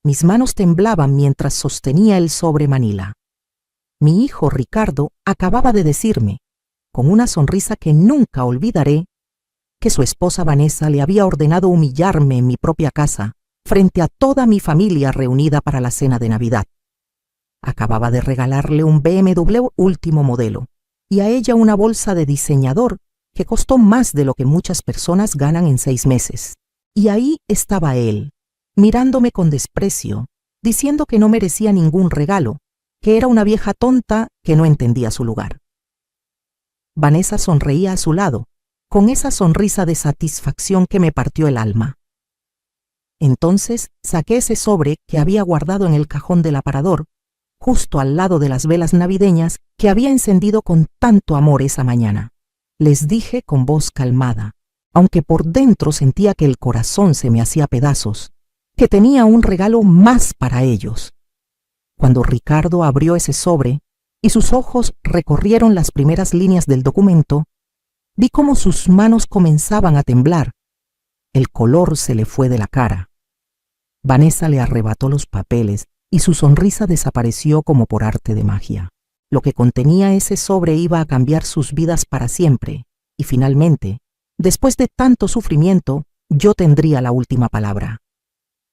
Mis manos temblaban mientras sostenía el sobre Manila. Mi hijo Ricardo acababa de decirme, con una sonrisa que nunca olvidaré, que su esposa Vanessa le había ordenado humillarme en mi propia casa, frente a toda mi familia reunida para la cena de Navidad. Acababa de regalarle un BMW último modelo, y a ella una bolsa de diseñador que costó más de lo que muchas personas ganan en 6 meses. Y ahí estaba él, mirándome con desprecio, diciendo que no merecía ningún regalo, que era una vieja tonta que no entendía su lugar. Vanessa sonreía a su lado, con esa sonrisa de satisfacción que me partió el alma. Entonces saqué ese sobre que había guardado en el cajón del aparador, justo al lado de las velas navideñas que había encendido con tanto amor esa mañana. Les dije con voz calmada, aunque por dentro sentía que el corazón se me hacía pedazos, que tenía un regalo más para ellos. Cuando Ricardo abrió ese sobre y sus ojos recorrieron las primeras líneas del documento, vi cómo sus manos comenzaban a temblar. El color se le fue de la cara. Vanessa le arrebató los papeles y su sonrisa desapareció como por arte de magia. Lo que contenía ese sobre iba a cambiar sus vidas para siempre, y finalmente, después de tanto sufrimiento, yo tendría la última palabra.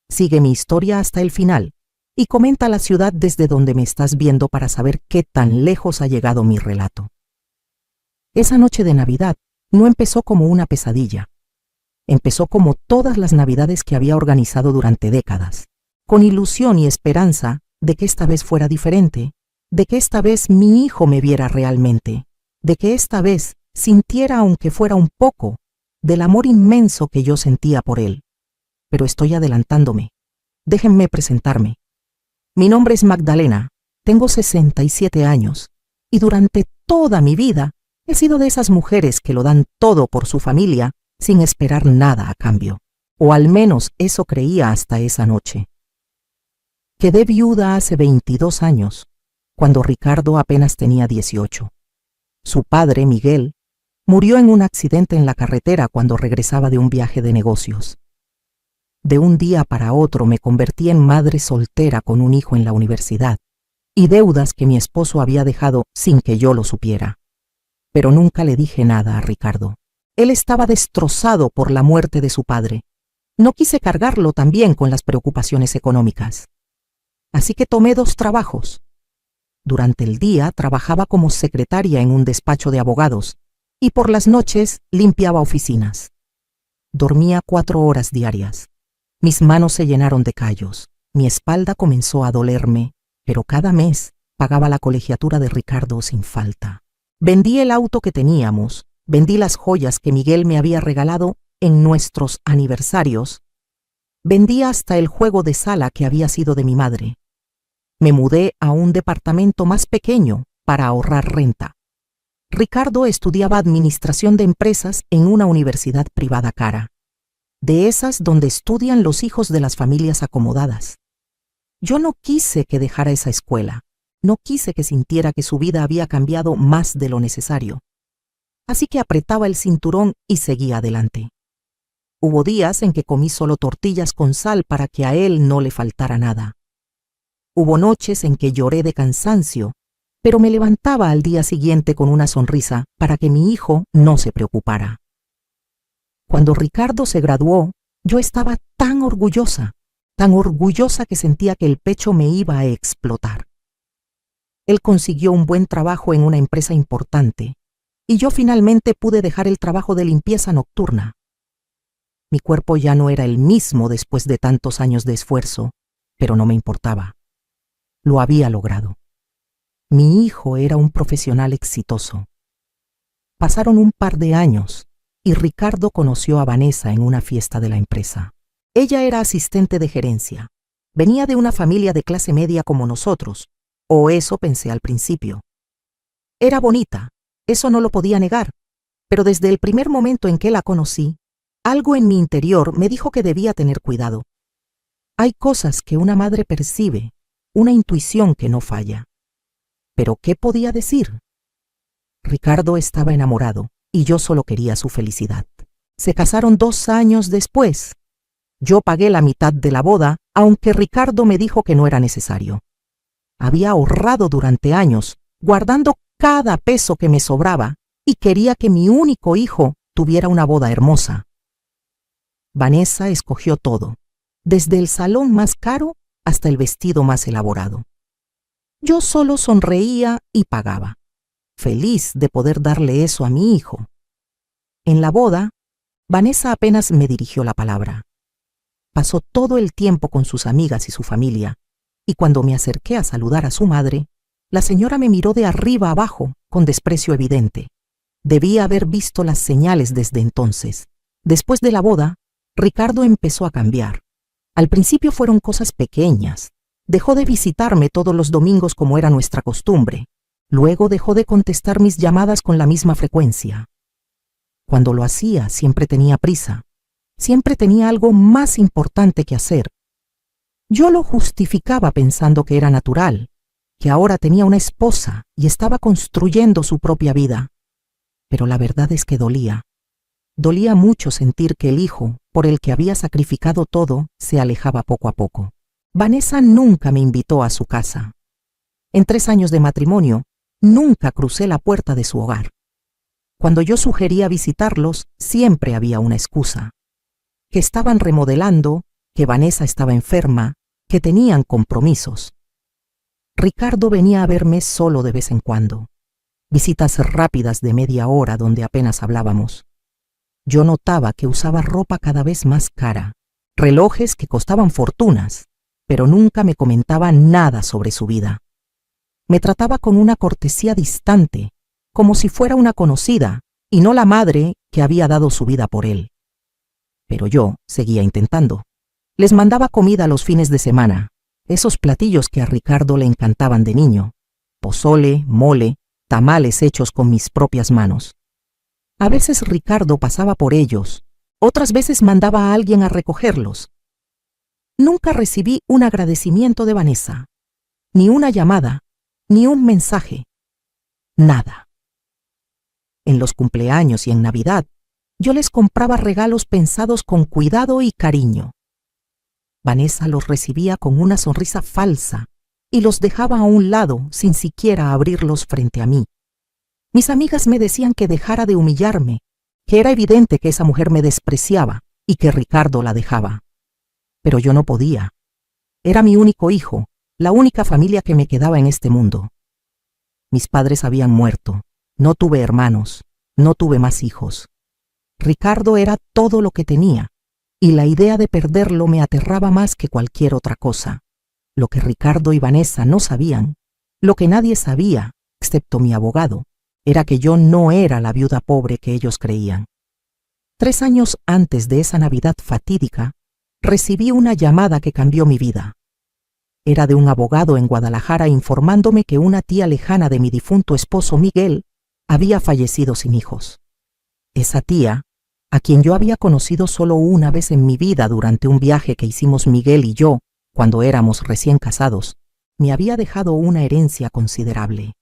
Sigue mi historia hasta el final y comenta la ciudad desde donde me estás viendo para saber qué tan lejos ha llegado mi relato. Esa noche de Navidad no empezó como una pesadilla. Empezó como todas las Navidades que había organizado durante décadas, con ilusión y esperanza de que esta vez fuera diferente, de que esta vez mi hijo me viera realmente, de que esta vez sintiera aunque fuera un poco del amor inmenso que yo sentía por él. Pero estoy adelantándome. Déjenme presentarme. Mi nombre es Magdalena, tengo 67 años, y durante toda mi vida he sido de esas mujeres que lo dan todo por su familia sin esperar nada a cambio, o al menos eso creía hasta esa noche. Quedé viuda hace 22 años, cuando Ricardo apenas tenía 18. Su padre, Miguel, murió en un accidente en la carretera cuando regresaba de un viaje de negocios. De un día para otro me convertí en madre soltera con un hijo en la universidad y deudas que mi esposo había dejado sin que yo lo supiera. Pero nunca le dije nada a Ricardo. Él estaba destrozado por la muerte de su padre. No quise cargarlo también con las preocupaciones económicas. Así que tomé 2 trabajos. Durante el día trabajaba como secretaria en un despacho de abogados y por las noches limpiaba oficinas. Dormía 4 horas diarias. Mis manos se llenaron de callos. Mi espalda comenzó a dolerme, pero cada mes pagaba la colegiatura de Ricardo sin falta. Vendí el auto que teníamos, vendí las joyas que Miguel me había regalado en nuestros aniversarios, vendí hasta el juego de sala que había sido de mi madre. Me mudé a un departamento más pequeño para ahorrar renta. Ricardo estudiaba administración de empresas en una universidad privada cara, de esas donde estudian los hijos de las familias acomodadas. Yo no quise que dejara esa escuela, no quise que sintiera que su vida había cambiado más de lo necesario. Así que apretaba el cinturón y seguía adelante. Hubo días en que comí solo tortillas con sal para que a él no le faltara nada. Hubo noches en que lloré de cansancio, pero me levantaba al día siguiente con una sonrisa para que mi hijo no se preocupara. Cuando Ricardo se graduó, yo estaba tan orgullosa que sentía que el pecho me iba a explotar. Él consiguió un buen trabajo en una empresa importante, y yo finalmente pude dejar el trabajo de limpieza nocturna. Mi cuerpo ya no era el mismo después de tantos años de esfuerzo, pero no me importaba. Lo había logrado. Mi hijo era un profesional exitoso. Pasaron un par de años y Ricardo conoció a Vanessa en una fiesta de la empresa. Ella era asistente de gerencia. Venía de una familia de clase media como nosotros, o eso pensé al principio. Era bonita, eso no lo podía negar, pero desde el primer momento en que la conocí, algo en mi interior me dijo que debía tener cuidado. Hay cosas que una madre percibe, una intuición que no falla. ¿Pero qué podía decir? Ricardo estaba enamorado y yo solo quería su felicidad. Se casaron 2 años después. Yo pagué la mitad de la boda aunque Ricardo me dijo que no era necesario. Había ahorrado durante años, guardando cada peso que me sobraba, y quería que mi único hijo tuviera una boda hermosa. Vanessa escogió todo, desde el salón más caro hasta el vestido más elaborado. Yo solo sonreía y pagaba, feliz de poder darle eso a mi hijo. En la boda, Vanessa apenas me dirigió la palabra. Pasó todo el tiempo con sus amigas y su familia, y cuando me acerqué a saludar a su madre, la señora me miró de arriba abajo con desprecio evidente. Debía haber visto las señales desde entonces. Después de la boda, Ricardo empezó a cambiar. Al principio fueron cosas pequeñas. Dejó de visitarme todos los domingos como era nuestra costumbre. Luego dejó de contestar mis llamadas con la misma frecuencia. Cuando lo hacía, siempre tenía prisa. Siempre tenía algo más importante que hacer. Yo lo justificaba pensando que era natural, que ahora tenía una esposa y estaba construyendo su propia vida. Pero la verdad es que dolía. Dolía mucho sentir que el hijo, por el que había sacrificado todo, se alejaba poco a poco. Vanessa nunca me invitó a su casa. En 3 años de matrimonio, nunca crucé la puerta de su hogar. Cuando yo sugería visitarlos, siempre había una excusa. Que estaban remodelando, que Vanessa estaba enferma, que tenían compromisos. Ricardo venía a verme solo de vez en cuando. Visitas rápidas de media hora donde apenas hablábamos. Yo notaba que usaba ropa cada vez más cara, relojes que costaban fortunas, pero nunca me comentaba nada sobre su vida. Me trataba con una cortesía distante, como si fuera una conocida y no la madre que había dado su vida por él. Pero yo seguía intentando. Les mandaba comida los fines de semana, esos platillos que a Ricardo le encantaban de niño: pozole, mole, tamales hechos con mis propias manos. A veces Ricardo pasaba por ellos, otras veces mandaba a alguien a recogerlos. Nunca recibí un agradecimiento de Vanessa, ni una llamada, ni un mensaje. Nada. En los cumpleaños y en Navidad, yo les compraba regalos pensados con cuidado y cariño. Vanessa los recibía con una sonrisa falsa y los dejaba a un lado sin siquiera abrirlos frente a mí. Mis amigas me decían que dejara de humillarme, que era evidente que esa mujer me despreciaba y que Ricardo la dejaba. Pero yo no podía. Era mi único hijo, la única familia que me quedaba en este mundo. Mis padres habían muerto, no tuve hermanos, no tuve más hijos. Ricardo era todo lo que tenía, y la idea de perderlo me aterraba más que cualquier otra cosa. Lo que Ricardo y Vanessa no sabían, lo que nadie sabía, excepto mi abogado, era que yo no era la viuda pobre que ellos creían. 3 años antes de esa Navidad fatídica, recibí una llamada que cambió mi vida. Era de un abogado en Guadalajara informándome que una tía lejana de mi difunto esposo Miguel había fallecido sin hijos. Esa tía, a quien yo había conocido solo una vez en mi vida durante un viaje que hicimos Miguel y yo cuando éramos recién casados, me había dejado una herencia considerable.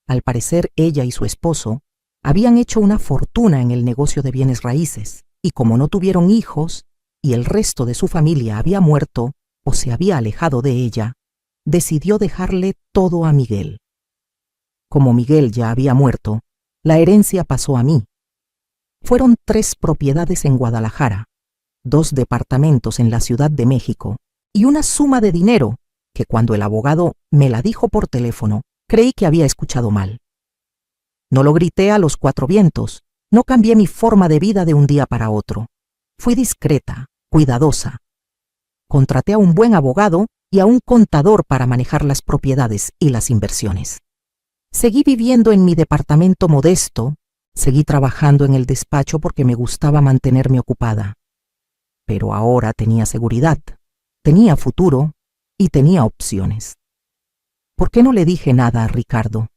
Al parecer, ella y su esposo habían hecho una fortuna en el negocio de bienes raíces, y como no tuvieron hijos, y el resto de su familia había muerto o se había alejado de ella, decidió dejarle todo a Miguel. Como Miguel ya había muerto, la herencia pasó a mí. Fueron 3 propiedades en Guadalajara, 2 departamentos en la Ciudad de México, y una suma de dinero que cuando el abogado me la dijo por teléfono, creí que había escuchado mal. No lo grité a los 4 vientos, no cambié mi forma de vida de un día para otro. Fui discreta, cuidadosa. Contraté a un buen abogado y a un contador para manejar las propiedades y las inversiones. Seguí viviendo en mi departamento modesto, seguí trabajando en el despacho porque me gustaba mantenerme ocupada. Pero ahora tenía seguridad, tenía futuro y tenía opciones. ¿Por qué no le dije nada a Ricardo?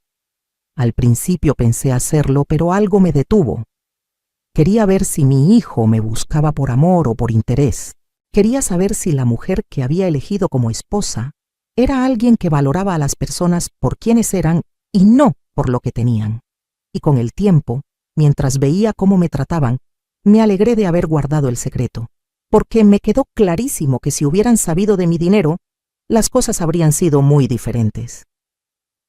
Al principio pensé hacerlo, pero algo me detuvo. Quería ver si mi hijo me buscaba por amor o por interés. Quería saber si la mujer que había elegido como esposa era alguien que valoraba a las personas por quienes eran y no por lo que tenían. Y con el tiempo, mientras veía cómo me trataban, me alegré de haber guardado el secreto. porque me quedó clarísimo que si hubieran sabido de mi dinero, las cosas habrían sido muy diferentes.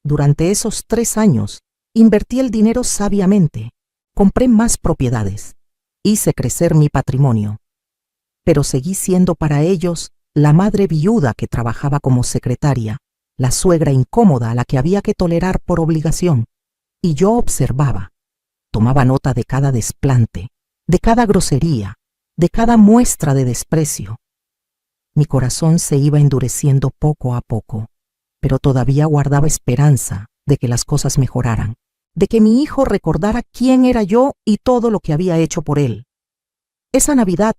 Durante esos 3 años, invertí el dinero sabiamente, compré más propiedades, hice crecer mi patrimonio, pero seguí siendo para ellos la madre viuda que trabajaba como secretaria, la suegra incómoda a la que había que tolerar por obligación, y yo observaba, tomaba nota de cada desplante, de cada grosería, de cada muestra de desprecio. Mi corazón se iba endureciendo poco a poco, pero todavía guardaba esperanza de que las cosas mejoraran, de que mi hijo recordara quién era yo y todo lo que había hecho por él. Esa Navidad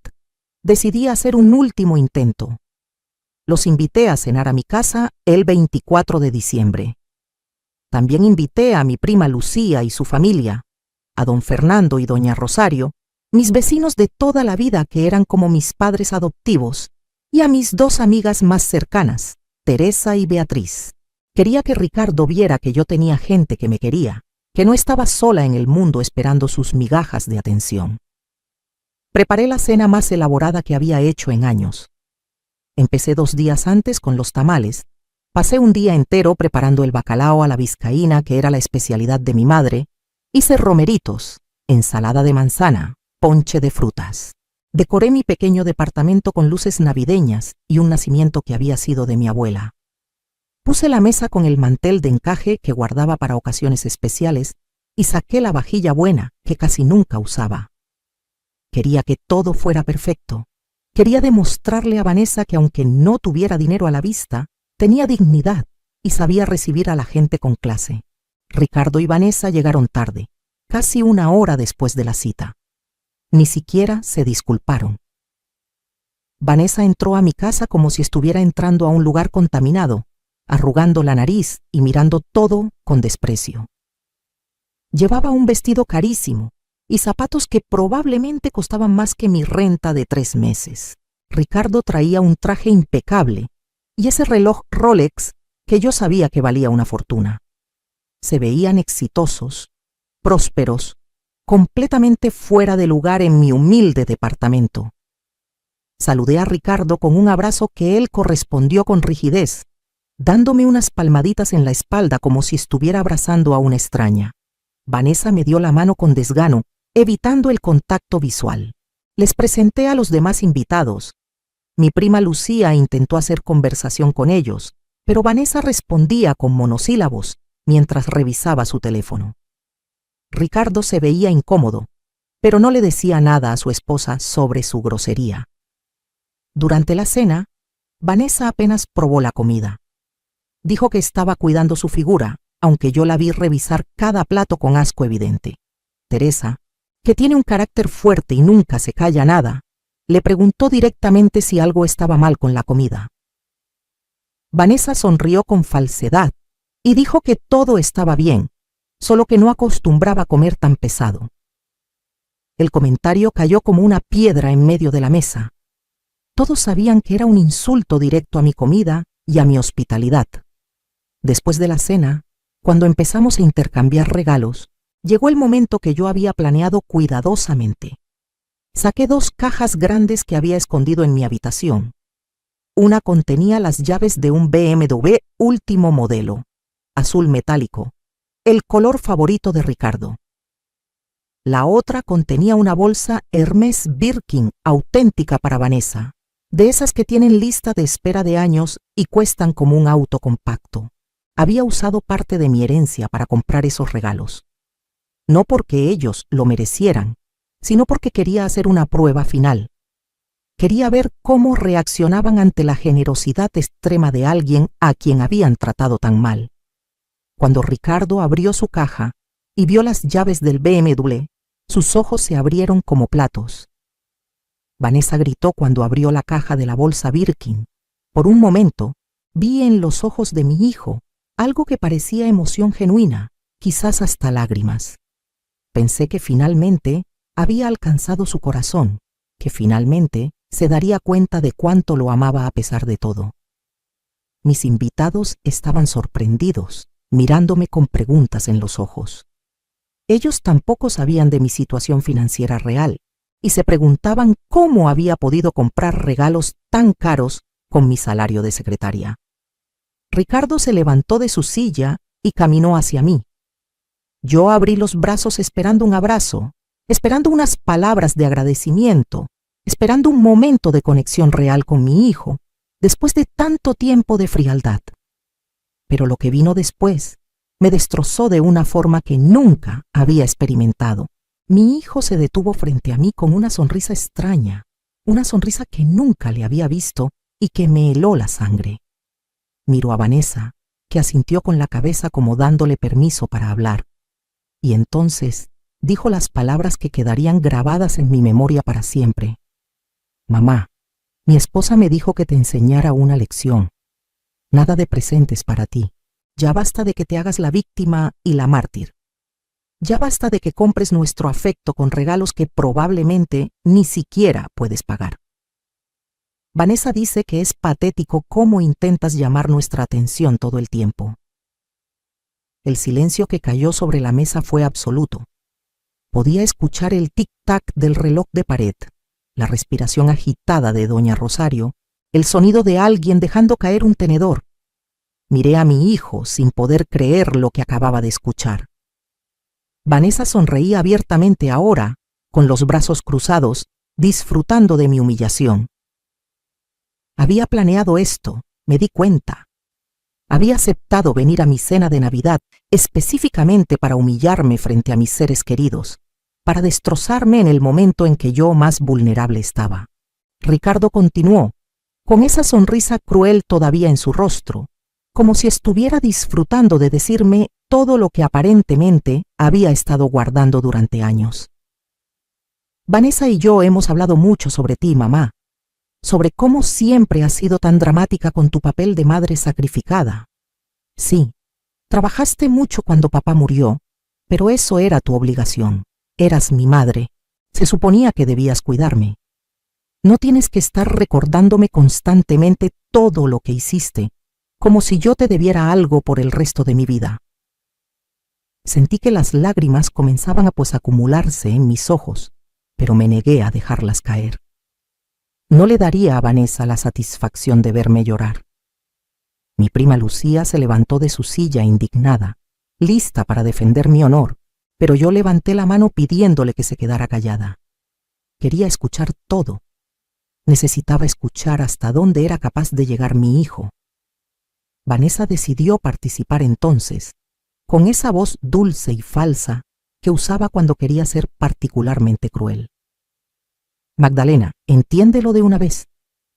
decidí hacer un último intento. Los invité a cenar a mi casa el 24 de diciembre. También invité a mi prima Lucía y su familia, a don Fernando y doña Rosario, mis vecinos de toda la vida que eran como mis padres adoptivos, y a mis 2 amigas más cercanas, Teresa y Beatriz. Quería que Ricardo viera que yo tenía gente que me quería, que no estaba sola en el mundo esperando sus migajas de atención. Preparé la cena más elaborada que había hecho en años. Empecé 2 días antes con los tamales, pasé un día entero preparando el bacalao a la vizcaína, que era la especialidad de mi madre, hice romeritos, ensalada de manzana, ponche de frutas. Decoré mi pequeño departamento con luces navideñas y un nacimiento que había sido de mi abuela. Puse la mesa con el mantel de encaje que guardaba para ocasiones especiales y saqué la vajilla buena que casi nunca usaba. Quería que todo fuera perfecto. Quería demostrarle a Vanessa que aunque no tuviera dinero a la vista, tenía dignidad y sabía recibir a la gente con clase. Ricardo y Vanessa llegaron tarde, casi 1 hora después de la cita. Ni siquiera se disculparon. Vanessa entró a mi casa como si estuviera entrando a un lugar contaminado, arrugando la nariz y mirando todo con desprecio. Llevaba un vestido carísimo y zapatos que probablemente costaban más que mi renta de 3 meses. Ricardo traía un traje impecable y ese reloj Rolex que yo sabía que valía una fortuna. Se veían exitosos, prósperos, completamente fuera de lugar en mi humilde departamento. Saludé a Ricardo con un abrazo que él correspondió con rigidez, dándome unas palmaditas en la espalda como si estuviera abrazando a una extraña. Vanessa me dio la mano con desgano, evitando el contacto visual. Les presenté a los demás invitados. Mi prima Lucía intentó hacer conversación con ellos, pero Vanessa respondía con monosílabos mientras revisaba su teléfono. Ricardo se veía incómodo, pero no le decía nada a su esposa sobre su grosería. Durante la cena, Vanessa apenas probó la comida. Dijo que estaba cuidando su figura, aunque yo la vi revisar cada plato con asco evidente. Teresa, que tiene un carácter fuerte y nunca se calla nada, le preguntó directamente si algo estaba mal con la comida. Vanessa sonrió con falsedad y dijo que todo estaba bien, solo que no acostumbraba a comer tan pesado. El comentario cayó como una piedra en medio de la mesa. Todos sabían que era un insulto directo a mi comida y a mi hospitalidad. Después de la cena, cuando empezamos a intercambiar regalos, llegó el momento que yo había planeado cuidadosamente. Saqué 2 cajas grandes que había escondido en mi habitación. Una contenía las llaves de un BMW último modelo, azul metálico, el color favorito de Ricardo. La otra contenía una bolsa Hermès Birkin auténtica para Vanessa, de esas que tienen lista de espera de años y cuestan como un auto compacto. Había usado parte de mi herencia para comprar esos regalos. No porque ellos lo merecieran, sino porque quería hacer una prueba final. Quería ver cómo reaccionaban ante la generosidad extrema de alguien a quien habían tratado tan mal. Cuando Ricardo abrió su caja y vio las llaves del BMW, sus ojos se abrieron como platos. Vanessa gritó cuando abrió la caja de la bolsa Birkin. Por un momento, vi en los ojos de mi hijo algo que parecía emoción genuina, quizás hasta lágrimas. Pensé que finalmente había alcanzado su corazón, que finalmente se daría cuenta de cuánto lo amaba a pesar de todo. Mis invitados estaban sorprendidos, mirándome con preguntas en los ojos. Ellos tampoco sabían de mi situación financiera real, y se preguntaban cómo había podido comprar regalos tan caros con mi salario de secretaria. Ricardo se levantó de su silla y caminó hacia mí. Yo abrí los brazos esperando un abrazo, esperando unas palabras de agradecimiento, esperando un momento de conexión real con mi hijo, después de tanto tiempo de frialdad. Pero lo que vino después me destrozó de una forma que nunca había experimentado. Mi hijo se detuvo frente a mí con una sonrisa extraña, una sonrisa que nunca le había visto y que me heló la sangre. Miró a Vanessa, que asintió con la cabeza como dándole permiso para hablar, y entonces dijo las palabras que quedarían grabadas en mi memoria para siempre. Mamá, mi esposa me dijo que te enseñara una lección. Nada de presentes para ti. Ya basta de que te hagas la víctima y la mártir. Ya basta de que compres nuestro afecto con regalos que probablemente ni siquiera puedes pagar. Vanessa dice que es patético cómo intentas llamar nuestra atención todo el tiempo. El silencio que cayó sobre la mesa fue absoluto. Podía escuchar el tic-tac del reloj de pared, la respiración agitada de doña Rosario, el sonido de alguien dejando caer un tenedor. Miré a mi hijo sin poder creer lo que acababa de escuchar. Vanessa sonreía abiertamente ahora, con los brazos cruzados, disfrutando de mi humillación. Había planeado esto, me di cuenta. Había aceptado venir a mi cena de Navidad específicamente para humillarme frente a mis seres queridos, para destrozarme en el momento en que yo más vulnerable estaba. Ricardo continuó, con esa sonrisa cruel todavía en su rostro, como si estuviera disfrutando de decirme todo lo que aparentemente había estado guardando durante años. Vanessa y yo hemos hablado mucho sobre ti, mamá, sobre cómo siempre has sido tan dramática con tu papel de madre sacrificada. Sí, trabajaste mucho cuando papá murió, pero eso era tu obligación. Eras mi madre. Se suponía que debías cuidarme. No tienes que estar recordándome constantemente todo lo que hiciste, como si yo te debiera algo por el resto de mi vida. Sentí que las lágrimas comenzaban a acumularse en mis ojos, pero me negué a dejarlas caer. No le daría a Vanessa la satisfacción de verme llorar. Mi prima Lucía se levantó de su silla indignada, lista para defender mi honor, pero yo levanté la mano pidiéndole que se quedara callada. Quería escuchar todo. Necesitaba escuchar hasta dónde era capaz de llegar mi hijo. Vanessa decidió participar entonces, con esa voz dulce y falsa que usaba cuando quería ser particularmente cruel. Magdalena, entiéndelo de una vez.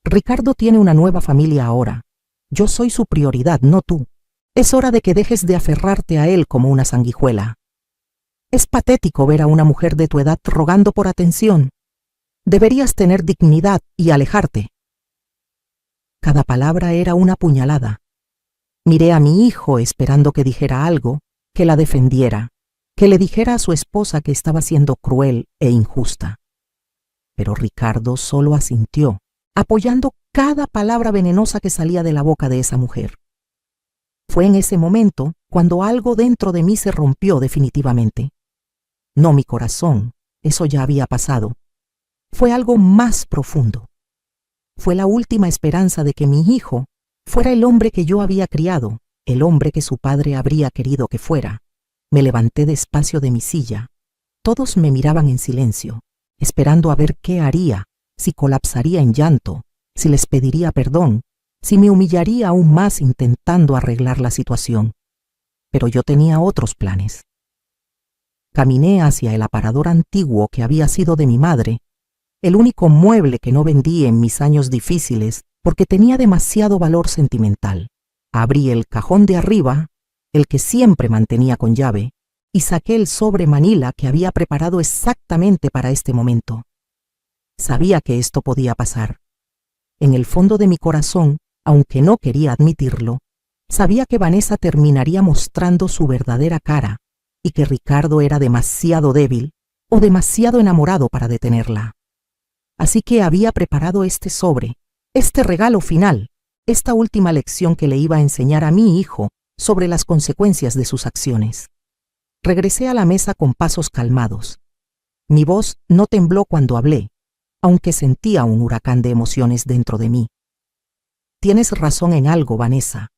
Ricardo tiene una nueva familia ahora. Yo soy su prioridad, no tú. Es hora de que dejes de aferrarte a él como una sanguijuela. Es patético ver a una mujer de tu edad rogando por atención. Deberías tener dignidad y alejarte. Cada palabra era una puñalada. Miré a mi hijo esperando que dijera algo, que la defendiera, que le dijera a su esposa que estaba siendo cruel e injusta. Pero Ricardo solo asintió, apoyando cada palabra venenosa que salía de la boca de esa mujer. Fue en ese momento cuando algo dentro de mí se rompió definitivamente. No mi corazón, eso ya había pasado. Fue algo más profundo. Fue la última esperanza de que mi hijo fuera el hombre que yo había criado, el hombre que su padre habría querido que fuera. Me levanté despacio de mi silla. Todos me miraban en silencio, esperando a ver qué haría, si colapsaría en llanto, si les pediría perdón, si me humillaría aún más intentando arreglar la situación. Pero yo tenía otros planes. Caminé hacia el aparador antiguo que había sido de mi madre, el único mueble que no vendí en mis años difíciles porque tenía demasiado valor sentimental. Abrí el cajón de arriba, el que siempre mantenía con llave, y saqué el sobre Manila que había preparado exactamente para este momento. Sabía que esto podía pasar. En el fondo de mi corazón, aunque no quería admitirlo, sabía que Vanessa terminaría mostrando su verdadera cara y que Ricardo era demasiado débil o demasiado enamorado para detenerla. Así que había preparado este sobre, este regalo final, esta última lección que le iba a enseñar a mi hijo sobre las consecuencias de sus acciones. Regresé a la mesa con pasos calmados. Mi voz no tembló cuando hablé, aunque sentía un huracán de emociones dentro de mí. Tienes razón en algo, Vanessa.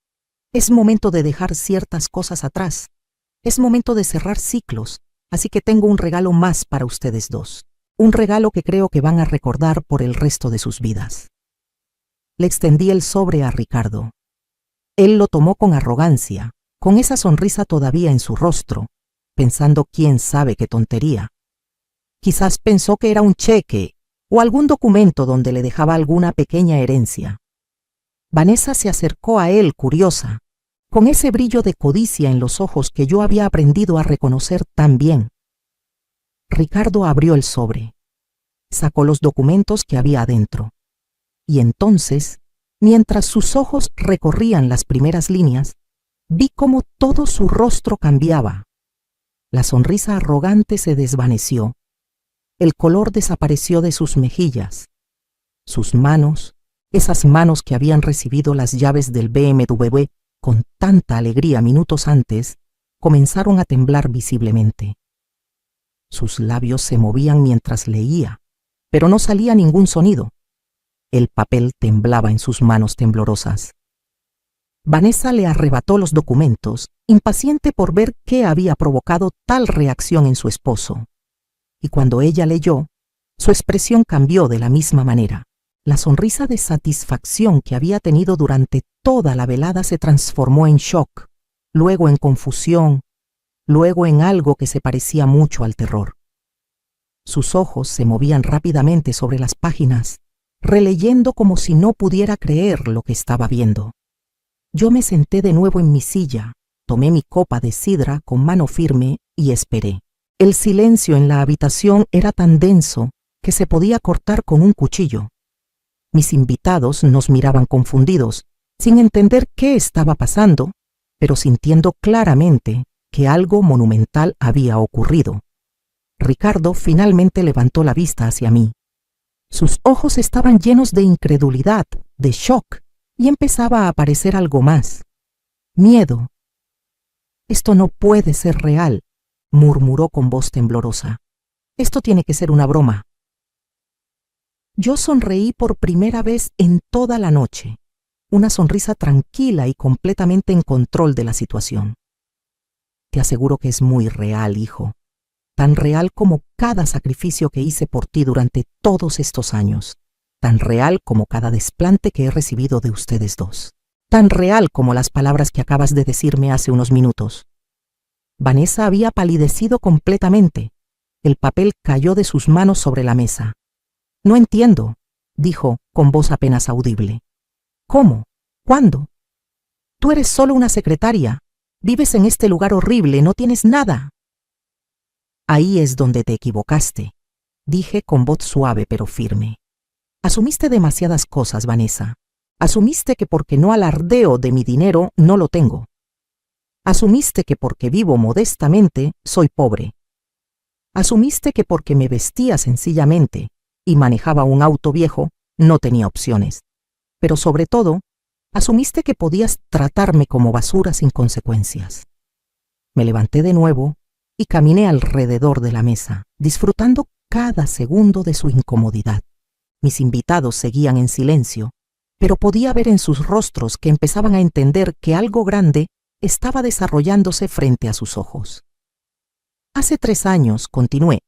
Es momento de dejar ciertas cosas atrás. Es momento de cerrar ciclos, así que tengo un regalo más para ustedes dos. Un regalo que creo que van a recordar por el resto de sus vidas. Le extendí el sobre a Ricardo. Él lo tomó con arrogancia, con esa sonrisa todavía en su rostro, pensando quién sabe qué tontería. Quizás pensó que era un cheque o algún documento donde le dejaba alguna pequeña herencia. Vanessa se acercó a él curiosa, con ese brillo de codicia en los ojos que yo había aprendido a reconocer tan bien. Ricardo abrió el sobre, sacó los documentos que había adentro, y entonces, mientras sus ojos recorrían las primeras líneas, vi cómo todo su rostro cambiaba. La sonrisa arrogante se desvaneció, el color desapareció de sus mejillas. Sus manos, esas manos que habían recibido las llaves del BMW con tanta alegría minutos antes, comenzaron a temblar visiblemente. Sus labios se movían mientras leía, pero no salía ningún sonido. El papel temblaba en sus manos temblorosas. Vanessa le arrebató los documentos, impaciente por ver qué había provocado tal reacción en su esposo. Y cuando ella leyó, su expresión cambió de la misma manera. La sonrisa de satisfacción que había tenido durante toda la velada se transformó en shock, luego en confusión, luego en algo que se parecía mucho al terror. Sus ojos se movían rápidamente sobre las páginas, releyendo como si no pudiera creer lo que estaba viendo. Yo me senté de nuevo en mi silla, tomé mi copa de sidra con mano firme y esperé. El silencio en la habitación era tan denso que se podía cortar con un cuchillo. Mis invitados nos miraban confundidos, sin entender qué estaba pasando, pero sintiendo claramente que algo monumental había ocurrido. Ricardo finalmente levantó la vista hacia mí. Sus ojos estaban llenos de incredulidad, de shock, y empezaba a aparecer algo más. Miedo. Esto no puede ser real, murmuró con voz temblorosa. Esto tiene que ser una broma. Yo sonreí por primera vez en toda la noche, una sonrisa tranquila y completamente en control de la situación. Te aseguro que es muy real, hijo, tan real como cada sacrificio que hice por ti durante todos estos años, tan real como cada desplante que he recibido de ustedes dos, tan real como las palabras que acabas de decirme hace unos minutos. Vanessa había palidecido completamente. El papel cayó de sus manos sobre la mesa. No entiendo, dijo con voz apenas audible. ¿Cómo? ¿Cuándo? Tú eres solo una secretaria. Vives en este lugar horrible, no tienes nada. Ahí es donde te equivocaste, dije con voz suave pero firme. Asumiste demasiadas cosas, Vanessa. Asumiste que porque no alardeo de mi dinero no lo tengo. Asumiste que porque vivo modestamente soy pobre. Asumiste que porque me vestía sencillamente y manejaba un auto viejo no tenía opciones. Pero sobre todo, asumiste que podías tratarme como basura sin consecuencias. Me levanté de nuevo y caminé alrededor de la mesa, disfrutando cada segundo de su incomodidad. Mis invitados seguían en silencio, pero podía ver en sus rostros que empezaban a entender que algo grande estaba desarrollándose frente a sus ojos. Hace 3 años, continué,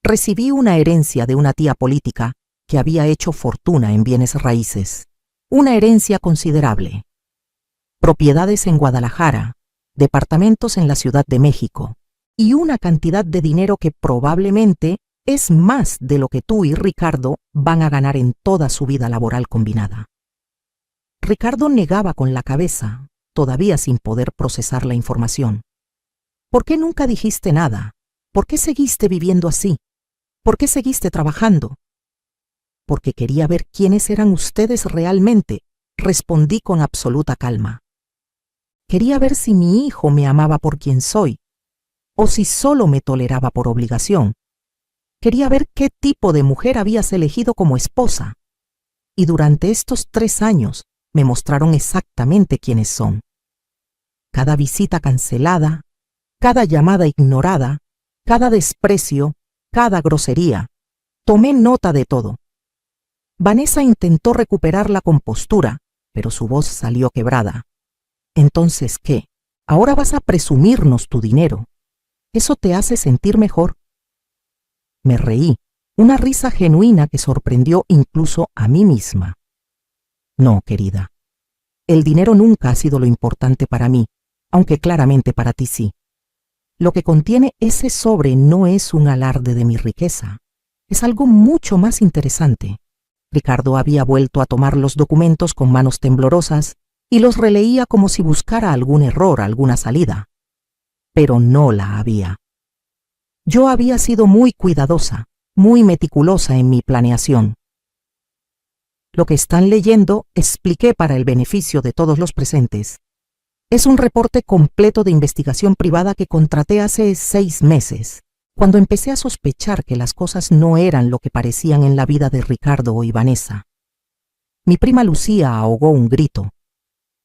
recibí una herencia de una tía política que había hecho fortuna en bienes raíces. Una herencia considerable. Propiedades en Guadalajara, departamentos en la Ciudad de México y una cantidad de dinero que probablemente es más de lo que tú y Ricardo van a ganar en toda su vida laboral combinada. Ricardo negaba con la cabeza, todavía sin poder procesar la información. ¿Por qué nunca dijiste nada? ¿Por qué seguiste viviendo así? ¿Por qué seguiste trabajando? Porque quería ver quiénes eran ustedes realmente, respondí con absoluta calma. Quería ver si mi hijo me amaba por quien soy, o si solo me toleraba por obligación. Quería ver qué tipo de mujer habías elegido como esposa. Y durante estos 3 años me mostraron exactamente quiénes son. Cada visita cancelada, cada llamada ignorada, cada desprecio, cada grosería. Tomé nota de todo. Vanessa intentó recuperar la compostura, pero su voz salió quebrada. Entonces, ¿qué? Ahora vas a presumirnos tu dinero. ¿Eso te hace sentir mejor? Me reí, una risa genuina que sorprendió incluso a mí misma. No, querida. El dinero nunca ha sido lo importante para mí, aunque claramente para ti sí. Lo que contiene ese sobre no es un alarde de mi riqueza. Es algo mucho más interesante. Ricardo había vuelto a tomar los documentos con manos temblorosas y los releía como si buscara algún error, alguna salida. Pero no la había. Yo había sido muy cuidadosa, muy meticulosa en mi planeación. Lo que están leyendo, expliqué para el beneficio de todos los presentes, es un reporte completo de investigación privada que contraté hace 6 meses, cuando empecé a sospechar que las cosas no eran lo que parecían en la vida de Ricardo y Vanessa. Mi prima Lucía ahogó un grito.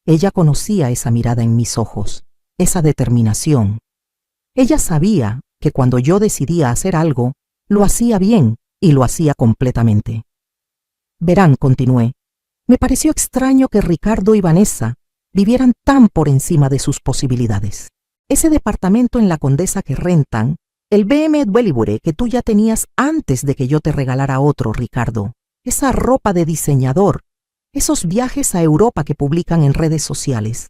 Ella conocía esa mirada en mis ojos, esa determinación. Ella sabía que cuando yo decidía hacer algo, lo hacía bien y lo hacía completamente. Verán, continué, me pareció extraño que Ricardo y Vanessa vivieran tan por encima de sus posibilidades. Ese departamento en la Condesa que rentan, el BMW que tú ya tenías antes de que yo te regalara otro, Ricardo, esa ropa de diseñador, esos viajes a Europa que publican en redes sociales,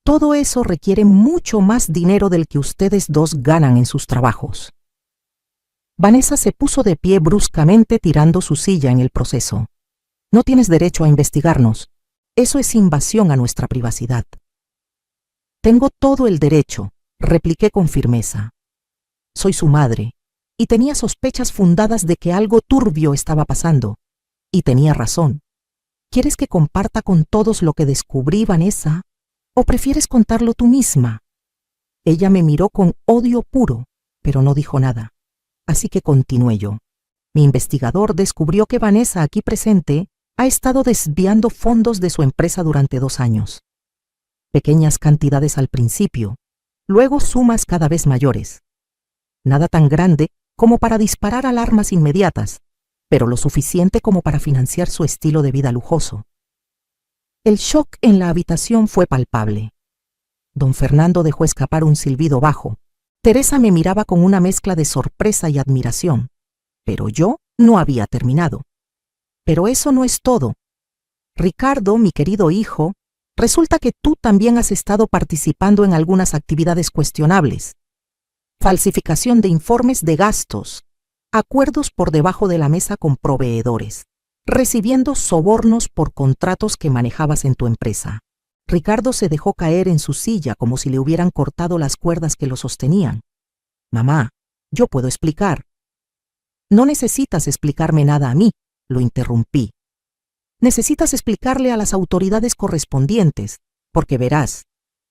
todo eso requiere mucho más dinero del que ustedes dos ganan en sus trabajos. Vanessa se puso de pie bruscamente tirando su silla en el proceso. No tienes derecho a investigarnos. Eso es invasión a nuestra privacidad. Tengo todo el derecho, repliqué con firmeza. Soy su madre, y tenía sospechas fundadas de que algo turbio estaba pasando. Y tenía razón. ¿Quieres que comparta con todos lo que descubrí, Vanessa? ¿O prefieres contarlo tú misma? Ella me miró con odio puro, pero no dijo nada. Así que continué yo. Mi investigador descubrió que Vanessa, aquí presente, ha estado desviando fondos de su empresa durante 2 años. Pequeñas cantidades al principio, luego sumas cada vez mayores. Nada tan grande como para disparar alarmas inmediatas, pero lo suficiente como para financiar su estilo de vida lujoso. El shock en la habitación fue palpable. Don Fernando dejó escapar un silbido bajo. Teresa me miraba con una mezcla de sorpresa y admiración, pero yo no había terminado. Pero eso no es todo. Ricardo, mi querido hijo, resulta que tú también has estado participando en algunas actividades cuestionables. Falsificación de informes de gastos, acuerdos por debajo de la mesa con proveedores, recibiendo sobornos por contratos que manejabas en tu empresa. Ricardo se dejó caer en su silla como si le hubieran cortado las cuerdas que lo sostenían. Mamá, yo puedo explicar. No necesitas explicarme nada a mí, lo interrumpí. Necesitas explicarle a las autoridades correspondientes, porque verás,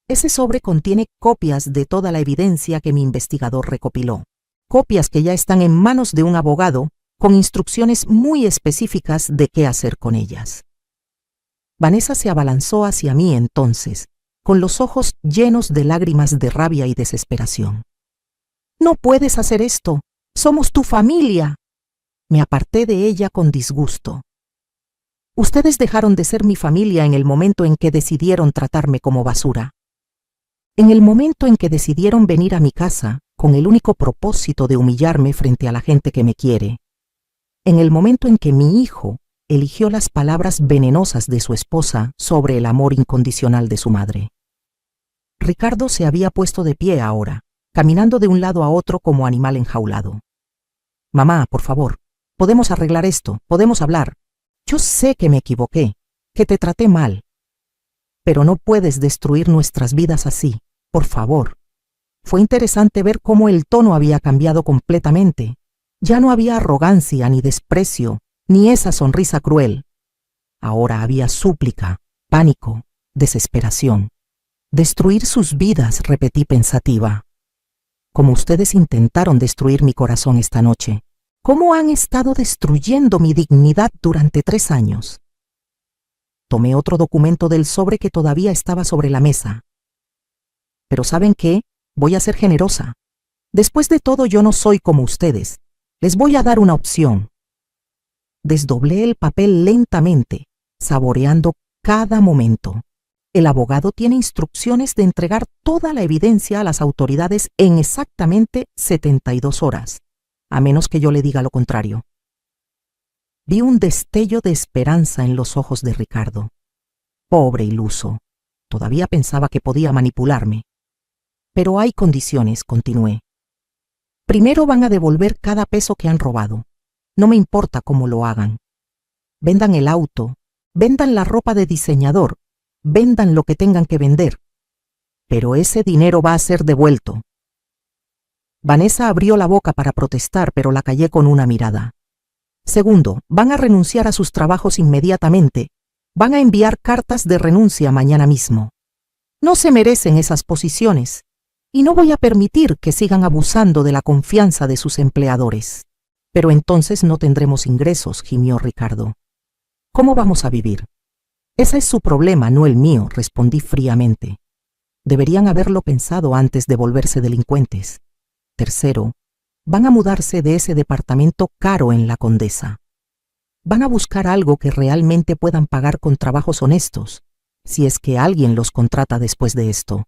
ese sobre contiene copias de toda la evidencia que mi investigador recopiló. Copias que ya están en manos de un abogado con instrucciones muy específicas de qué hacer con ellas. Vanessa se abalanzó hacia mí entonces, con los ojos llenos de lágrimas de rabia y desesperación. «No puedes hacer esto. Somos tu familia». Me aparté de ella con disgusto. Ustedes dejaron de ser mi familia en el momento en que decidieron tratarme como basura. En el momento en que decidieron venir a mi casa con el único propósito de humillarme frente a la gente que me quiere. En el momento en que mi hijo eligió las palabras venenosas de su esposa sobre el amor incondicional de su madre. Ricardo se había puesto de pie ahora, caminando de un lado a otro como animal enjaulado. «Mamá, por favor, podemos arreglar esto, podemos hablar. Yo sé que me equivoqué, que te traté mal. Pero no puedes destruir nuestras vidas así, por favor». Fue interesante ver cómo el tono había cambiado completamente. Ya no había arrogancia ni desprecio, ni esa sonrisa cruel. Ahora había súplica, pánico, desesperación. «Destruir sus vidas», repetí pensativa. «Como ustedes intentaron destruir mi corazón esta noche. ¿Cómo han estado destruyendo mi dignidad durante 3 años?» Tomé otro documento del sobre que todavía estaba sobre la mesa. «Pero ¿saben qué? Voy a ser generosa. Después de todo, yo no soy como ustedes. Les voy a dar una opción. Desdoblé el papel lentamente, saboreando cada momento. El abogado tiene instrucciones de entregar toda la evidencia a las autoridades en exactamente 72 horas, a menos que yo le diga lo contrario. Vi un destello de esperanza en los ojos de Ricardo. Pobre iluso. Todavía pensaba que podía manipularme. Pero hay condiciones, continué. Primero van a devolver cada peso que han robado. No me importa cómo lo hagan. Vendan el auto, vendan la ropa de diseñador, vendan lo que tengan que vender. Pero ese dinero va a ser devuelto. Vanessa abrió la boca para protestar, pero la callé con una mirada. Segundo, van a renunciar a sus trabajos inmediatamente. Van a enviar cartas de renuncia mañana mismo. No se merecen esas posiciones, y no voy a permitir que sigan abusando de la confianza de sus empleadores. Pero entonces no tendremos ingresos, gimió Ricardo. ¿Cómo vamos a vivir? Ese es su problema, no el mío, respondí fríamente. Deberían haberlo pensado antes de volverse delincuentes. Tercero, van a mudarse de ese departamento caro en La Condesa. Van a buscar algo que realmente puedan pagar con trabajos honestos, si es que alguien los contrata después de esto.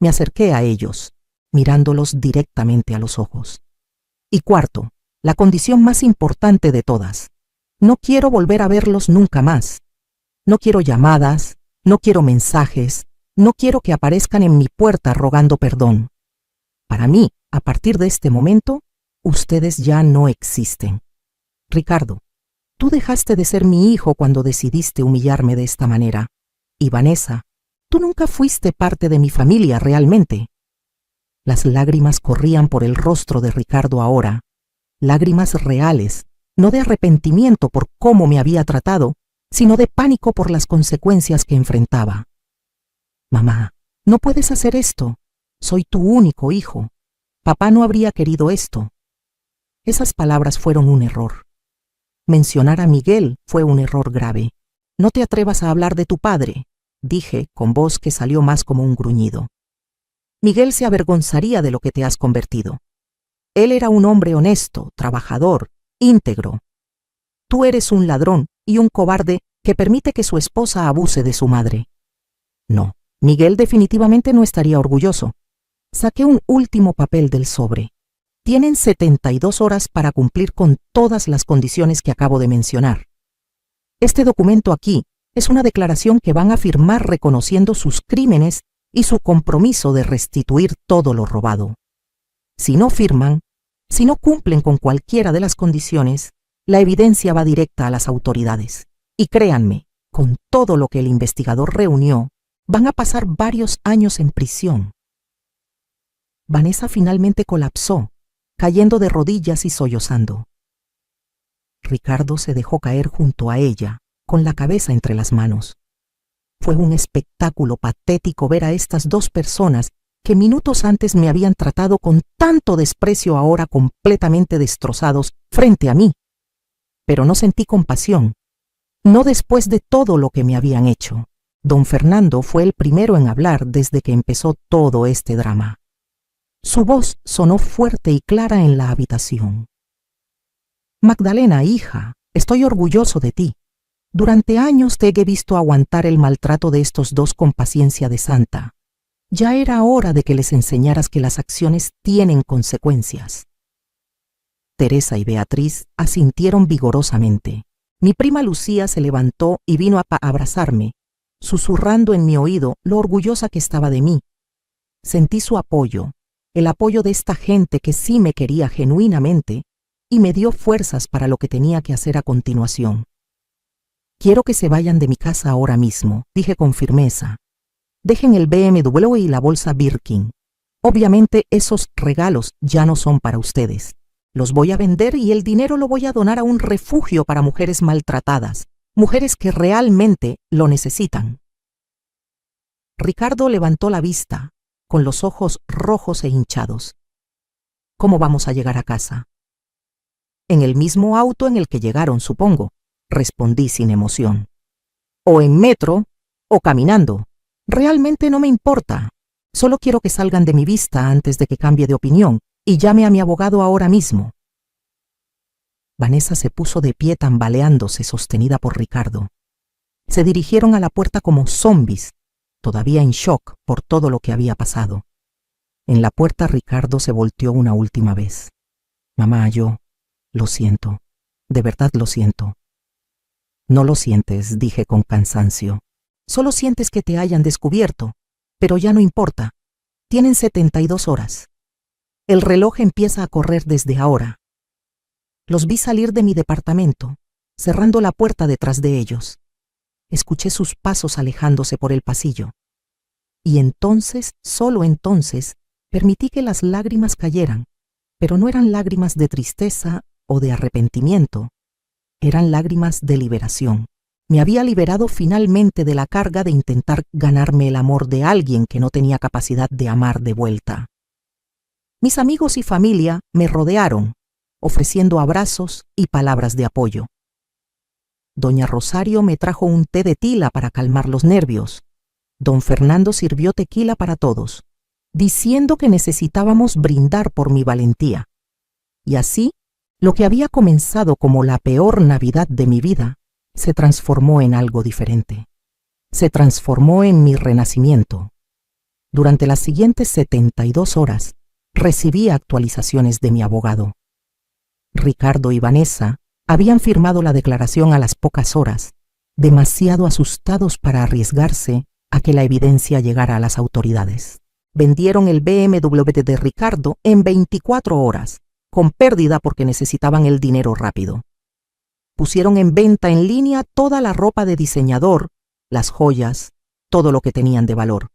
Me acerqué a ellos, mirándolos directamente a los ojos. Y cuarto, la condición más importante de todas. No quiero volver a verlos nunca más. No quiero llamadas, no quiero mensajes, no quiero que aparezcan en mi puerta rogando perdón. Para mí, a partir de este momento, ustedes ya no existen. Ricardo, tú dejaste de ser mi hijo cuando decidiste humillarme de esta manera. Y Vanessa, tú nunca fuiste parte de mi familia realmente. Las lágrimas corrían por el rostro de Ricardo ahora, lágrimas reales, no de arrepentimiento por cómo me había tratado, sino de pánico por las consecuencias que enfrentaba. Mamá, no puedes hacer esto. Soy tu único hijo. Papá no habría querido esto. Esas palabras fueron un error. Mencionar a Miguel fue un error grave. No te atrevas a hablar de tu padre, dije con voz que salió más como un gruñido. Miguel se avergonzaría de lo que te has convertido. Él era un hombre honesto, trabajador, íntegro. Tú eres un ladrón y un cobarde que permite que su esposa abuse de su madre. No, Miguel definitivamente no estaría orgulloso. Saqué un último papel del sobre. Tienen 72 horas para cumplir con todas las condiciones que acabo de mencionar. Este documento aquí es una declaración que van a firmar reconociendo sus crímenes y su compromiso de restituir todo lo robado. Si no firman, si no cumplen con cualquiera de las condiciones, la evidencia va directa a las autoridades. Y créanme, con todo lo que el investigador reunió, van a pasar varios años en prisión. Vanessa finalmente colapsó, cayendo de rodillas y sollozando. Ricardo se dejó caer junto a ella, con la cabeza entre las manos. Fue un espectáculo patético ver a estas dos personas que minutos antes me habían tratado con tanto desprecio ahora completamente destrozados frente a mí. Pero no sentí compasión, no después de todo lo que me habían hecho. Don Fernando fue el primero en hablar desde que empezó todo este drama. Su voz sonó fuerte y clara en la habitación. Magdalena, hija, estoy orgulloso de ti. Durante años te he visto aguantar el maltrato de estos dos con paciencia de santa. Ya era hora de que les enseñaras que las acciones tienen consecuencias. Teresa y Beatriz asintieron vigorosamente. Mi prima Lucía se levantó y vino a abrazarme, susurrando en mi oído lo orgullosa que estaba de mí. Sentí su apoyo, el apoyo de esta gente que sí me quería genuinamente, y me dio fuerzas para lo que tenía que hacer a continuación. Quiero que se vayan de mi casa ahora mismo, dije con firmeza. Dejen el BMW y la bolsa Birkin. Obviamente esos regalos ya no son para ustedes. Los voy a vender y el dinero lo voy a donar a un refugio para mujeres maltratadas, mujeres que realmente lo necesitan. Ricardo levantó la vista, con los ojos rojos e hinchados. ¿Cómo vamos a llegar a casa? En el mismo auto en el que llegaron, supongo, respondí sin emoción. O en metro, o caminando. Realmente no me importa. Solo quiero que salgan de mi vista antes de que cambie de opinión y llame a mi abogado ahora mismo. Vanessa se puso de pie tambaleándose, sostenida por Ricardo. Se dirigieron a la puerta como zombies, todavía en shock por todo lo que había pasado. En la puerta Ricardo se volteó una última vez. Mamá, lo siento, de verdad lo siento. No lo sientes, dije con cansancio. Solo sientes que te hayan descubierto, pero ya no importa. Tienen 72 horas. El reloj empieza a correr desde ahora. Los vi salir de mi departamento, cerrando la puerta detrás de ellos. Escuché sus pasos alejándose por el pasillo. Y entonces, solo entonces, permití que las lágrimas cayeran, pero no eran lágrimas de tristeza o de arrepentimiento. Eran lágrimas de liberación. Me había liberado finalmente de la carga de intentar ganarme el amor de alguien que no tenía capacidad de amar de vuelta. Mis amigos y familia me rodearon, ofreciendo abrazos y palabras de apoyo. Doña Rosario me trajo un té de tila para calmar los nervios. Don Fernando sirvió tequila para todos, diciendo que necesitábamos brindar por mi valentía. Y así, lo que había comenzado como la peor Navidad de mi vida, se transformó en algo diferente. Se transformó en mi renacimiento. Durante las siguientes 72 horas, recibí actualizaciones de mi abogado. Ricardo y Vanessa habían firmado la declaración a las pocas horas, demasiado asustados para arriesgarse a que la evidencia llegara a las autoridades. Vendieron el BMW de Ricardo en 24 horas, con pérdida porque necesitaban el dinero rápido. Pusieron en venta en línea toda la ropa de diseñador, las joyas, todo lo que tenían de valor.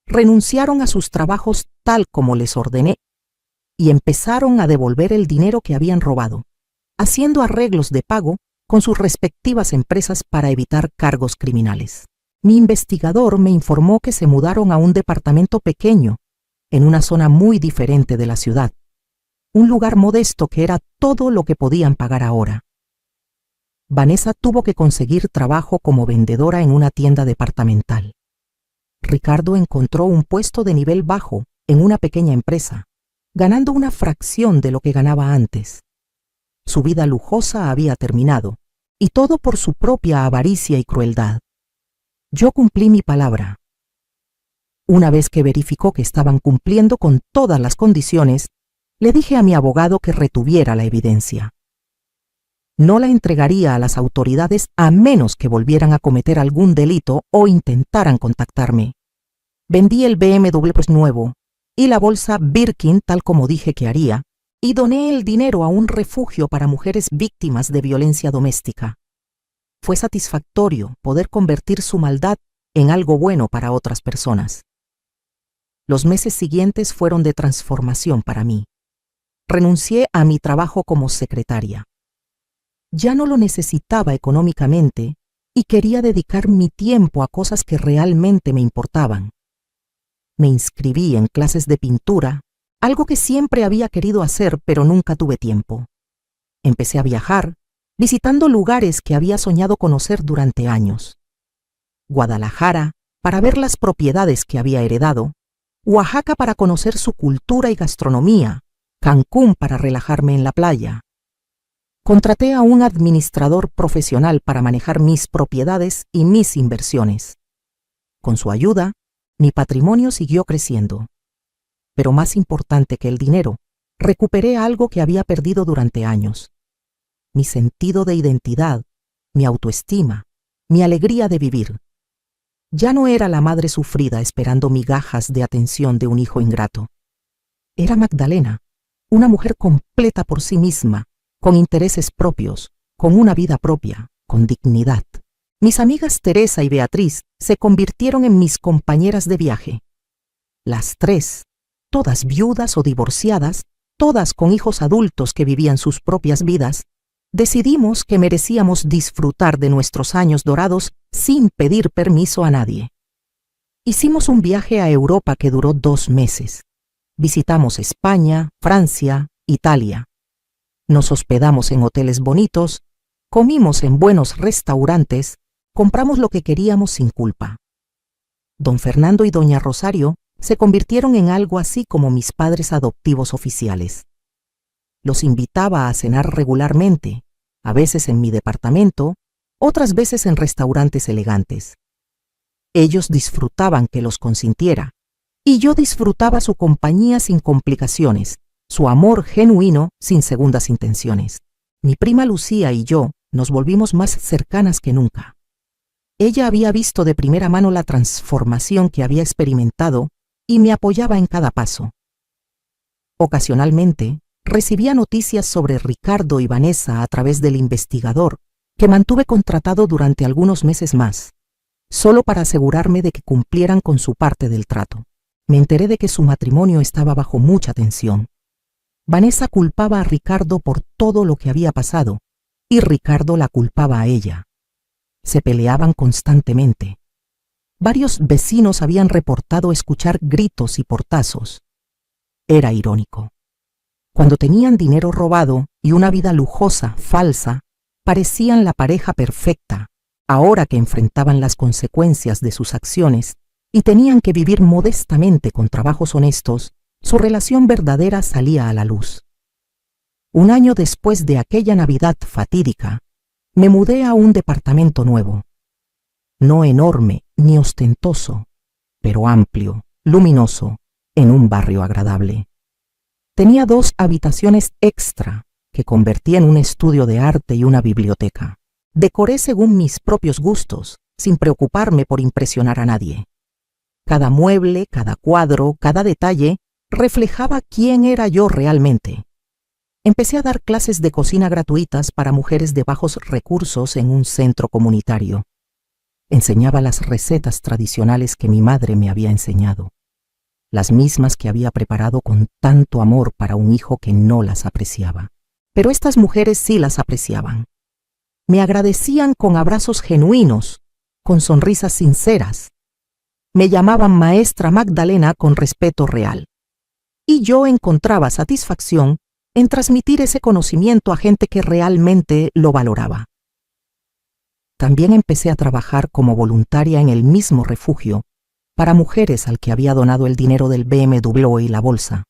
Renunciaron a sus trabajos tal como les ordené y empezaron a devolver el dinero que habían robado, haciendo arreglos de pago con sus respectivas empresas para evitar cargos criminales. Mi investigador me informó que se mudaron a un departamento pequeño, en una zona muy diferente de la ciudad, un lugar modesto que era todo lo que podían pagar ahora. Vanessa tuvo que conseguir trabajo como vendedora en una tienda departamental. Ricardo encontró un puesto de nivel bajo en una pequeña empresa, ganando una fracción de lo que ganaba antes. Su vida lujosa había terminado, y todo por su propia avaricia y crueldad. Yo cumplí mi palabra. Una vez que verificó que estaban cumpliendo con todas las condiciones, le dije a mi abogado que retuviera la evidencia. No la entregaría a las autoridades a menos que volvieran a cometer algún delito o intentaran contactarme. Vendí el BMW nuevo y la bolsa Birkin tal como dije que haría, y doné el dinero a un refugio para mujeres víctimas de violencia doméstica. Fue satisfactorio poder convertir su maldad en algo bueno para otras personas. Los meses siguientes fueron de transformación para mí. Renuncié a mi trabajo como secretaria. Ya no lo necesitaba económicamente y quería dedicar mi tiempo a cosas que realmente me importaban. Me inscribí en clases de pintura, algo que siempre había querido hacer pero nunca tuve tiempo. Empecé a viajar, visitando lugares que había soñado conocer durante años. Guadalajara, para ver las propiedades que había heredado, Oaxaca para conocer su cultura y gastronomía, Cancún para relajarme en la playa. Contraté a un administrador profesional para manejar mis propiedades y mis inversiones. Con su ayuda, mi patrimonio siguió creciendo. Pero más importante que el dinero, recuperé algo que había perdido durante años. Mi sentido de identidad, mi autoestima, mi alegría de vivir. Ya no era la madre sufrida esperando migajas de atención de un hijo ingrato. Era Magdalena, una mujer completa por sí misma, con intereses propios, con una vida propia, con dignidad. Mis amigas Teresa y Beatriz se convirtieron en mis compañeras de viaje. Las tres, todas viudas o divorciadas, todas con hijos adultos que vivían sus propias vidas, decidimos que merecíamos disfrutar de nuestros años dorados sin pedir permiso a nadie. Hicimos un viaje a Europa que duró 2 meses. Visitamos España, Francia, Italia. Nos hospedamos en hoteles bonitos, comimos en buenos restaurantes, compramos lo que queríamos sin culpa. Don Fernando y doña Rosario se convirtieron en algo así como mis padres adoptivos oficiales. Los invitaba a cenar regularmente, a veces en mi departamento, otras veces en restaurantes elegantes. Ellos disfrutaban que los consintiera, y yo disfrutaba su compañía sin complicaciones, su amor genuino sin segundas intenciones. Mi prima Lucía y yo nos volvimos más cercanas que nunca. Ella había visto de primera mano la transformación que había experimentado y me apoyaba en cada paso. Ocasionalmente, recibía noticias sobre Ricardo y Vanessa a través del investigador, que mantuve contratado durante algunos meses más, solo para asegurarme de que cumplieran con su parte del trato. Me enteré de que su matrimonio estaba bajo mucha tensión. Vanessa culpaba a Ricardo por todo lo que había pasado, y Ricardo la culpaba a ella. Se peleaban constantemente. Varios vecinos habían reportado escuchar gritos y portazos. Era irónico. Cuando tenían dinero robado y una vida lujosa, falsa, parecían la pareja perfecta. Ahora que enfrentaban las consecuencias de sus acciones y tenían que vivir modestamente con trabajos honestos, su relación verdadera salía a la luz. Un año después de aquella Navidad fatídica, me mudé a un departamento nuevo. No enorme ni ostentoso, pero amplio, luminoso, en un barrio agradable. Tenía 2 habitaciones extra que convertí en un estudio de arte y una biblioteca. Decoré según mis propios gustos, sin preocuparme por impresionar a nadie. Cada mueble, cada cuadro, cada detalle reflejaba quién era yo realmente. Empecé a dar clases de cocina gratuitas para mujeres de bajos recursos en un centro comunitario. Enseñaba las recetas tradicionales que mi madre me había enseñado, las mismas que había preparado con tanto amor para un hijo que no las apreciaba. Pero estas mujeres sí las apreciaban. Me agradecían con abrazos genuinos, con sonrisas sinceras. Me llamaban Maestra Magdalena con respeto real. Y yo encontraba satisfacción en transmitir ese conocimiento a gente que realmente lo valoraba. También empecé a trabajar como voluntaria en el mismo refugio para mujeres al que había donado el dinero del BMW y la bolsa.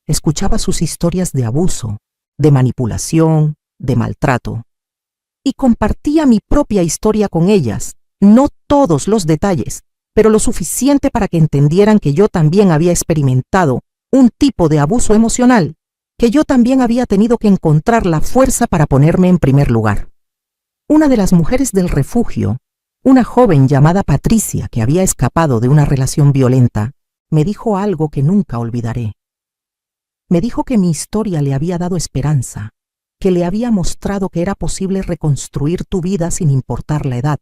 Escuchaba sus historias de abuso, de manipulación, de maltrato, y compartía mi propia historia con ellas, no todos los detalles, pero lo suficiente para que entendieran que yo también había experimentado un tipo de abuso emocional, que yo también había tenido que encontrar la fuerza para ponerme en primer lugar. Una de las mujeres del refugio, una joven llamada Patricia que había escapado de una relación violenta, me dijo algo que nunca olvidaré. Me dijo que mi historia le había dado esperanza, que le había mostrado que era posible reconstruir tu vida sin importar la edad,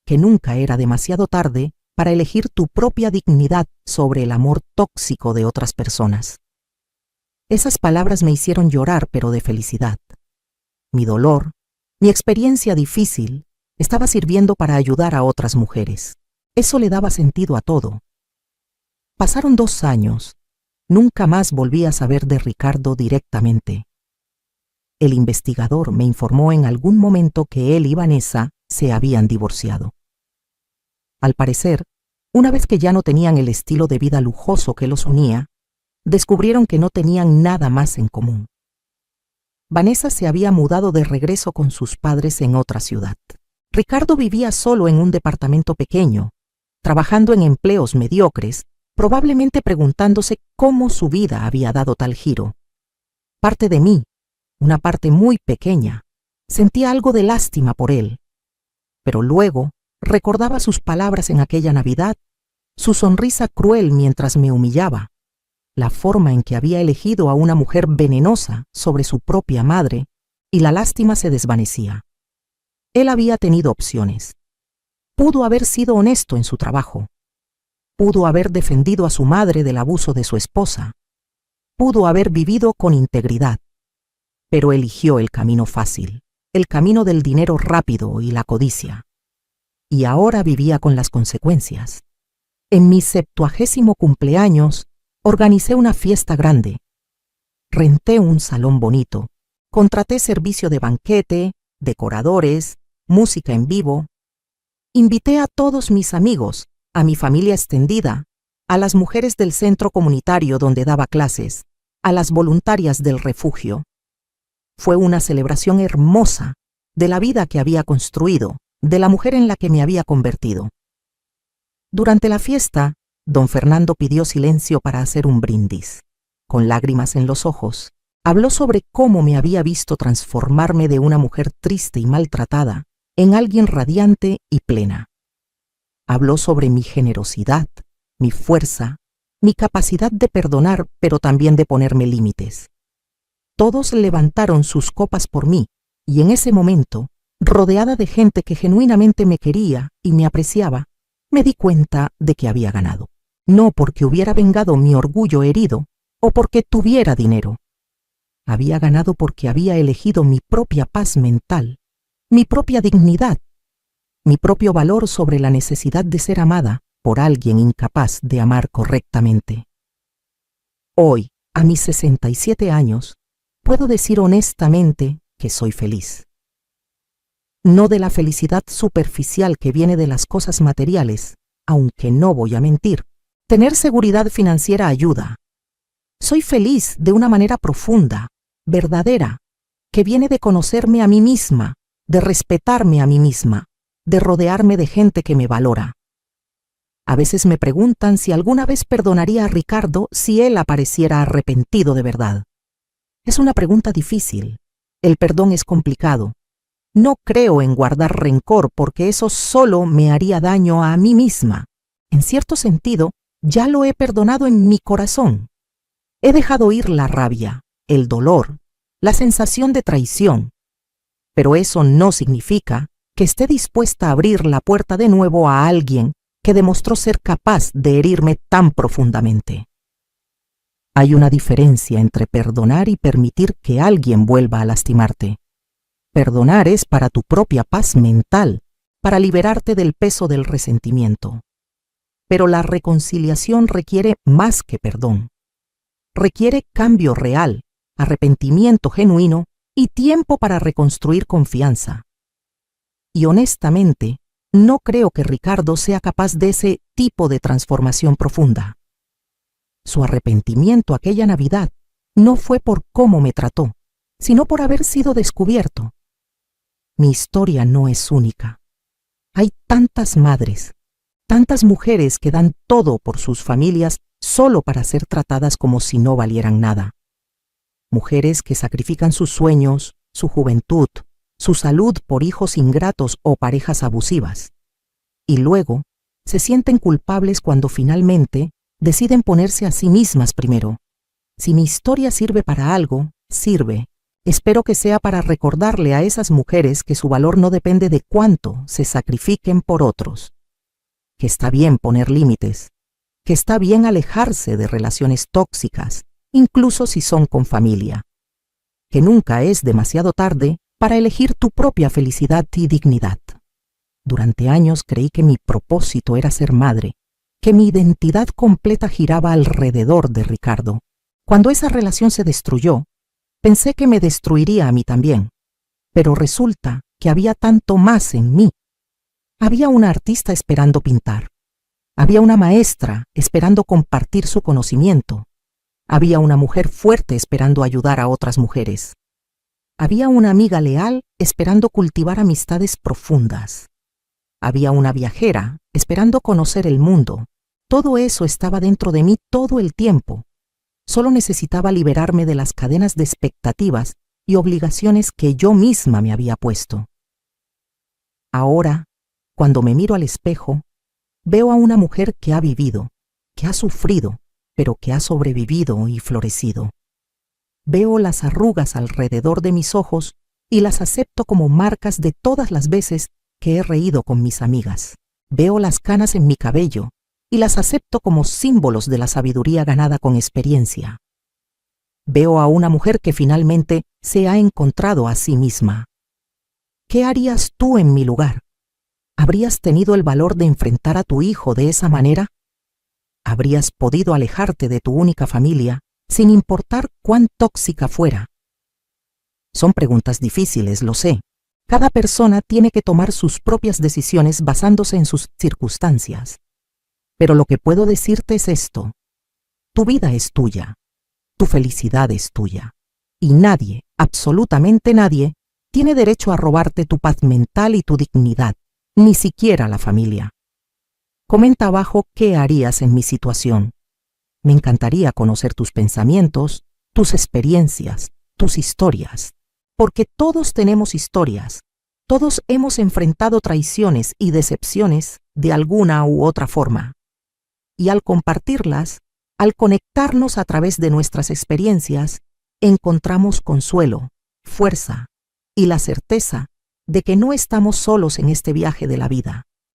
que nunca era demasiado tarde para elegir tu propia dignidad sobre el amor tóxico de otras personas. Esas palabras me hicieron llorar, pero de felicidad. Mi dolor, mi experiencia difícil, estaba sirviendo para ayudar a otras mujeres. Eso le daba sentido a todo. Pasaron 2 años. Nunca más volví a saber de Ricardo directamente. El investigador me informó en algún momento que él y Vanessa se habían divorciado. Al parecer, una vez que ya no tenían el estilo de vida lujoso que los unía, descubrieron que no tenían nada más en común. Vanessa se había mudado de regreso con sus padres en otra ciudad. Ricardo vivía solo en un departamento pequeño, trabajando en empleos mediocres, probablemente preguntándose cómo su vida había dado tal giro. Parte de mí, una parte muy pequeña, sentía algo de lástima por él. Pero luego recordaba sus palabras en aquella Navidad, su sonrisa cruel mientras me humillaba, la forma en que había elegido a una mujer venenosa sobre su propia madre, y la lástima se desvanecía. Él había tenido opciones. Pudo haber sido honesto en su trabajo. Pudo haber defendido a su madre del abuso de su esposa. Pudo haber vivido con integridad. Pero eligió el camino fácil, el camino del dinero rápido y la codicia. Y ahora vivía con las consecuencias. En mi 70º cumpleaños, organicé una fiesta grande. Renté un salón bonito. Contraté servicio de banquete, decoradores, música en vivo. Invité a todos mis amigos, a mi familia extendida, a las mujeres del centro comunitario donde daba clases, a las voluntarias del refugio. Fue una celebración hermosa de la vida que había construido, de la mujer en la que me había convertido. Durante la fiesta, don Fernando pidió silencio para hacer un brindis. Con lágrimas en los ojos, habló sobre cómo me había visto transformarme de una mujer triste y maltratada en alguien radiante y plena. Habló sobre mi generosidad, mi fuerza, mi capacidad de perdonar, pero también de ponerme límites. Todos levantaron sus copas por mí, y en ese momento, rodeada de gente que genuinamente me quería y me apreciaba, me di cuenta de que había ganado. No porque hubiera vengado mi orgullo herido o porque tuviera dinero. Había ganado porque había elegido mi propia paz mental, mi propia dignidad, mi propio valor sobre la necesidad de ser amada por alguien incapaz de amar correctamente. Hoy, a mis 67 años, puedo decir honestamente que soy feliz. No de la felicidad superficial que viene de las cosas materiales, aunque no voy a mentir. Tener seguridad financiera ayuda. Soy feliz de una manera profunda, verdadera, que viene de conocerme a mí misma, de respetarme a mí misma, de rodearme de gente que me valora. A veces me preguntan si alguna vez perdonaría a Ricardo si él apareciera arrepentido de verdad. Es una pregunta difícil. El perdón es complicado. No creo en guardar rencor porque eso solo me haría daño a mí misma. En cierto sentido, ya lo he perdonado en mi corazón. He dejado ir la rabia, el dolor, la sensación de traición. Pero eso no significa que esté dispuesta a abrir la puerta de nuevo a alguien que demostró ser capaz de herirme tan profundamente. Hay una diferencia entre perdonar y permitir que alguien vuelva a lastimarte. Perdonar es para tu propia paz mental, para liberarte del peso del resentimiento. Pero la reconciliación requiere más que perdón. Requiere cambio real, arrepentimiento genuino y tiempo para reconstruir confianza. Y honestamente, no creo que Ricardo sea capaz de ese tipo de transformación profunda. Su arrepentimiento aquella Navidad no fue por cómo me trató, sino por haber sido descubierto. Mi historia no es única. Hay tantas madres, tantas mujeres que dan todo por sus familias solo para ser tratadas como si no valieran nada. Mujeres que sacrifican sus sueños, su juventud, su salud por hijos ingratos o parejas abusivas. Y luego se sienten culpables cuando finalmente deciden ponerse a sí mismas primero. Si mi historia sirve para algo, sirve. Espero que sea para recordarle a esas mujeres que su valor no depende de cuánto se sacrifiquen por otros. Que está bien poner límites, que está bien alejarse de relaciones tóxicas, incluso si son con familia. Que nunca es demasiado tarde para elegir tu propia felicidad y dignidad. Durante años creí que mi propósito era ser madre, que mi identidad completa giraba alrededor de Ricardo. Cuando esa relación se destruyó, pensé que me destruiría a mí también, pero resulta que había tanto más en mí. Había una artista esperando pintar. Había una maestra esperando compartir su conocimiento. Había una mujer fuerte esperando ayudar a otras mujeres. Había una amiga leal esperando cultivar amistades profundas. Había una viajera esperando conocer el mundo. Todo eso estaba dentro de mí todo el tiempo. Solo necesitaba liberarme de las cadenas de expectativas y obligaciones que yo misma me había puesto. Ahora, cuando me miro al espejo, veo a una mujer que ha vivido, que ha sufrido, pero que ha sobrevivido y florecido. Veo las arrugas alrededor de mis ojos y las acepto como marcas de todas las veces que he reído con mis amigas. Veo las canas en mi cabello y las acepto como símbolos de la sabiduría ganada con experiencia. Veo a una mujer que finalmente se ha encontrado a sí misma. ¿Qué harías tú en mi lugar? ¿Habrías tenido el valor de enfrentar a tu hijo de esa manera? ¿Habrías podido alejarte de tu única familia sin importar cuán tóxica fuera? Son preguntas difíciles, lo sé. Cada persona tiene que tomar sus propias decisiones basándose en sus circunstancias. Pero lo que puedo decirte es esto. Tu vida es tuya. Tu felicidad es tuya. Y nadie, absolutamente nadie, tiene derecho a robarte tu paz mental y tu dignidad, ni siquiera la familia. Comenta abajo qué harías en mi situación. Me encantaría conocer tus pensamientos, tus experiencias, tus historias, porque todos tenemos historias. Todos hemos enfrentado traiciones y decepciones de alguna u otra forma. Y al compartirlas, al conectarnos a través de nuestras experiencias, encontramos consuelo, fuerza y la certeza de que no estamos solos en este viaje de la vida.